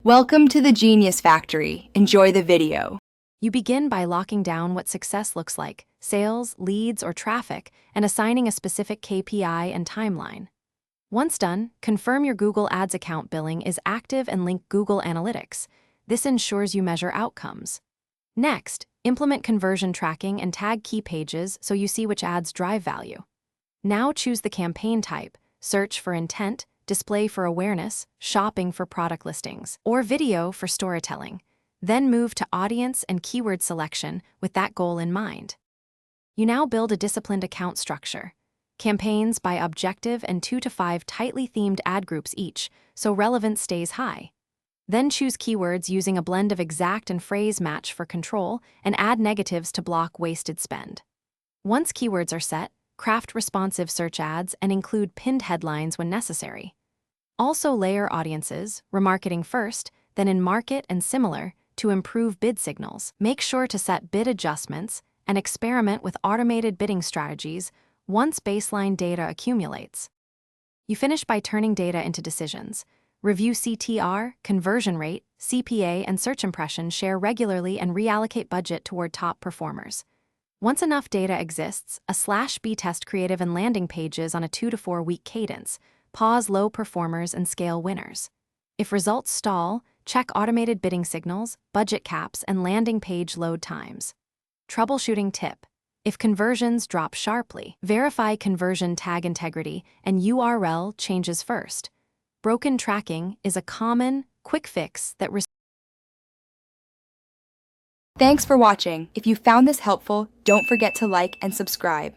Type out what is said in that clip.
Welcome to the Genius Factory. Enjoy the video. You begin by locking down what success looks like, sales, leads, or traffic, and assigning a specific KPI and timeline. Once done, confirm your Google Ads account billing is active and link Google Analytics. This ensures you measure outcomes. Next, implement conversion tracking and tag key pages so you see which ads drive value. Now choose the campaign type, search for intent, display for awareness, shopping for product listings, or video for storytelling. Then move to audience and keyword selection with that goal in mind. You now build a disciplined account structure. Campaigns by objective and 2 to 5 tightly themed ad groups each, so relevance stays high. Then choose keywords using a blend of exact and phrase match for control and add negatives to block wasted spend. Once keywords are set, craft responsive search ads and include pinned headlines when necessary. Also layer audiences, remarketing first, then in market and similar, to improve bid signals. Make sure to set bid adjustments and experiment with automated bidding strategies once baseline data accumulates. You finish by turning data into decisions. Review CTR, conversion rate, CPA, and search impression share regularly and reallocate budget toward top performers. Once enough data exists, a/B test creative and landing pages on a 2 to 4 week cadence. Pause low performers and scale winners. If results stall, check automated bidding signals, budget caps, and landing page load times. Troubleshooting tip: if conversions drop sharply, verify conversion tag integrity and URL changes first. Broken tracking is a common, quick fix that Thanks for watching. If you found this helpful, don't forget to like and subscribe.